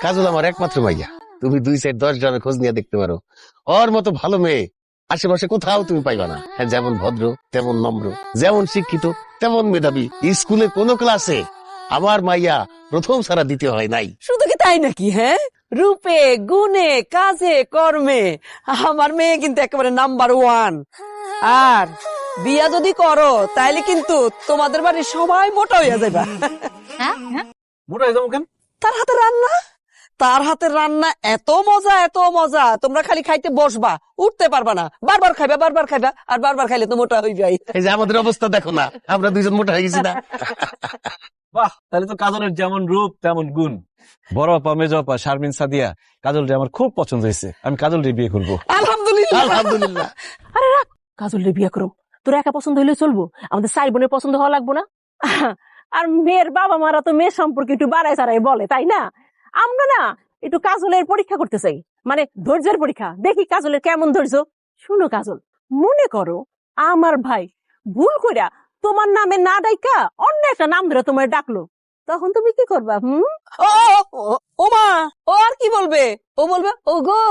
কাজল আমার একমাত্র মাইয়া। তুমি 2-4-10 জনের খোঁজ নিয়ে দেখতে পারো, ওর মতো ভালো মেয়ে আশেপাশে কোথাও তুমি পাইবা না। হ্যাঁ, যেমন ভদ্র তেমন নম্র, যেমন শিক্ষিত তেমন মেধাবী। স্কুলে কোন ক্লাসে আমার মাইয়া প্রথম ছাড়া দ্বিতীয় হয় নাই। শুধু কি তাই নাকি? হ্যাঁ, রূপে গুণে কাজে কর্মে আমার মেয়ে কিন্তু একেবারে নাম্বার 1। আর বিয়া যদি করো তাইলে কিন্তু তোমাদের বাড়ির সবাই মোটা হইয়া যাবে। মোটা হয়ে যাবো কেন? তার হাতের রান্না এত মজা, তোমরা খালি খাইতে বসবা, উঠতে পারবা না। বারবার খাইবা আর বারবার খাইলে তো মোটা হয়ে যায়। এই যে আমাদের অবস্থা দেখো না, আমরা 2জন মোটা হয়ে গেছি না? বাহ, তাহলে তো কাজলের যেমন রূপ তেমন গুণ। বড় আপা, মেজ আপা, শারমিন, সাদিয়া, কাজলরে আমার খুব পছন্দ হয়েছে। আমি কাজলরে বিয়ে করবো। আলহামদুলিল্লাহ। আরে রাখ, কাজল রে বিয়ে করো। তোর একা পছন্দ হইলে চলবো, আমাদের 4 বোনের পছন্দ হওয়া লাগবো না? আর মেয়ের বাবা মারা তো মেয়ের সম্পর্কে একটু বাড়াই চাড়াই বলে, তাই না? আমরা না একটু কাজলের পরীক্ষা করতে চাই, মানে ধৈর্যের পরীক্ষা। দেখি কাজলের কেমন ধৈর্য। শুনো কাজল, মনে করো আমার ভাই ভুল কইরা তোমার নামে না ডাইকা অন্য একটা নাম ধরে তোমার ডাকলো, তখন তুমি কি করবা? ও মা, ও আর কি বলবে? ও বলবে, ও গো,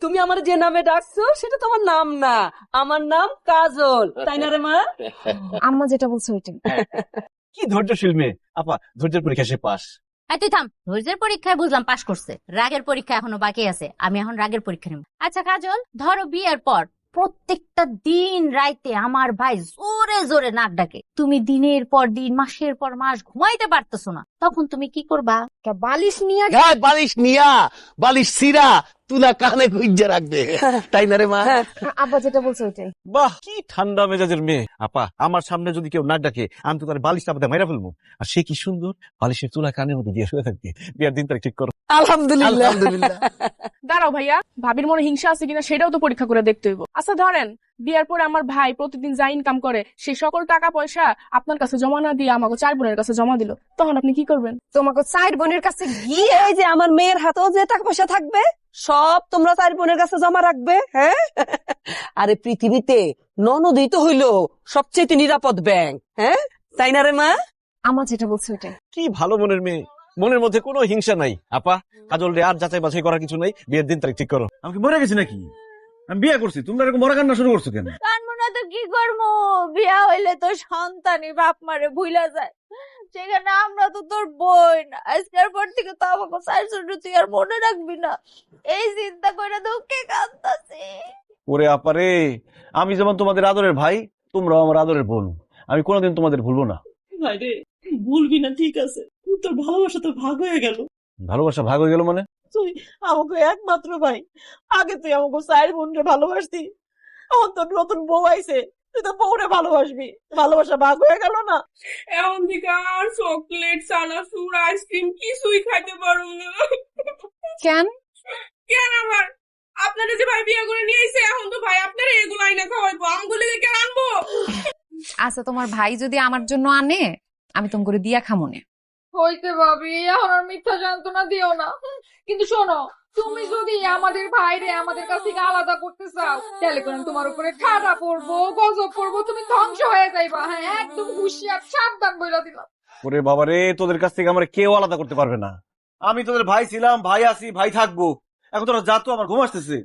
তুমি আমার যে নামে ডাকছো সেটা তোমার নাম না, আমার নাম কাজল, তাই না রে মা? আম্মা যেটা বলছে ওইটাই। কি ধৈর্যশীল মেয়ে। আপা, ধৈর্যের পরীক্ষা সে পাস। তুই থাম। ধৈর্যের পরীক্ষায় বুঝলাম পাশ করছে, রাগের পরীক্ষা এখনো বাকি আছে। আমি এখন রাগের পরীক্ষা নেব। আচ্ছা কাজল, ধরো বিয়ের পর প্রত্যেকটা দিন রাইতে আমার ভাই জোরে জোরে নাক ডাকে, তুমি দিনের পর দিন মাসের পর মাস ঘুমাইতে পারতেছো না, তখন তুমি কি করবা? বালিশ নিয়ে গায়ে বালিশ নিয়া, বালিশ সিরা তুলা কানে গুইজা রাখবে, তাই না রে মা? আব্বা যেটা বলছে ওইটাই। বাহ, কি ঠান্ডা মেজাজের মেয়ে। আপা, আমার সামনে যদি কেউ নাক ডাকে, আমি তো তার বালিশটা আপনাদের মাইরা ফেলবো। আর সে কি সুন্দর বালিশের তুলা কানের মধ্যে দিয়ে শুয়ে থাকবে। বিয়ার দিন তারিখ ঠিক করো। আলহামদুলিল্লাহ। দাঁড়াও ভাইয়া, ভাবির মনে হিংসা আছে কিনা সেটাও তো পরীক্ষা করে দেখতে হইব। আচ্ছা ধরেন বিয়ার পরে আমার ভাই প্রতিদিন যা ইনকাম করে সেই সকল টাকা পয়সা আপনার কাছে জমা না দিয়ে আমাকে 4 বোনের কাছে জমা দিল, তখন আপনি কি করবেন? তোমাকে 4 বোনের কাছে গিয়ে এই যে আমার মেয়ের হাতেও যে টাকা পয়সা থাকবে সব তোমরা 4 বোনের কাছে জমা রাখবে। হ্যাঁ, আরে পৃথিবীতে ননদই তো হইলো সবচেয়ে নিরাপদ ব্যাংক। হ্যাঁ, তাই না রে মা? আম্মা যেটা বলছে ওইটাই। কি ভালো মনের মেয়ে, মনের মধ্যে কোনো হিংসা নাই। আপা, কাজল রে আর যাচাই বাছাই করার কিছু নাই। বিয়ের দিন তারিখ ঠিক করো। আমি কি মরে গেছি নাকি? আমি বিয়ে করছি, তোমরা এরকম মরা কান্না শুরু করছো কেন? কানবো না তো কি করবো? বিয়া হইলে তো সন্তানই বাপ মারে ভুলা যায়, সেখানে আমরা তো তোর বোন। আজকের পর থেকে তো আমাকে 4 ছোট তুই আর মনে রাখবি না, এই চিন্তা করে দুঃখে কাঁদতাছি। ওরে আপারে, আমি যেমন তোমাদের আদরের ভাই, তোমরাও আমার আদরের বোন। আমি কোনোদিন তোমাদের ভুলবো না। ভাইরে, ভুলবি না, ঠিক আছে? তোর ভালোবাসা তো ভাগ হয়ে গেল। ভালোবাসা ভাগ হয়ে গেল মানে? তুই আমাকে একমাত্র ভাই, আগে তুই আমাকে 4 বোনকে ভালোবাসতি, এখন তোর নতুন বউ আইছে, তুই তো বউরে ভালোবাসবি। ভালোবাসা ভাগ হয়ে গেল না? এমন থেকে আর চকলেট, চানাচুর, আইসক্রিম কিছুই খাইতে পারবো না। কেন? কেন আবার? আপনারা যে ভাই বিয়ে করে নিয়ে এসে, এখন তো ভাই আপনারা এগুলো আইনা খাওয়াইবো, আমগুলি কেন আনবো? আচ্ছা, তোমার ভাই যদি আমার জন্য আনে, আমি তুমি করে দিয়া খামনে। হইতে ভাবি, এখন আর মিথ্যা যন্ত্রণা দিও না। কিন্তু শোনো, তুমি যদি আমাদের ভাইরে আমাদের কাছ থেকে আলাদা করতে চাও, তাহলে করে তোমার উপরে ঠাডা পড়বো, গজব পড়বো, তুমি ধ্বংস হয়ে যাইবা। হ্যাঁ, একদম হুঁশিয়ার, সাবধান বইলা দিলাম। ওরে বাবারে, তোদের কাছ থেকে আমার কেউ আলাদা করতে পারবে না। আমি তোদের ভাই ছিলাম, ভাই আছি, ভাই থাকবো। এখন তোরা যা, তো আমার ঘুম আসতেছে।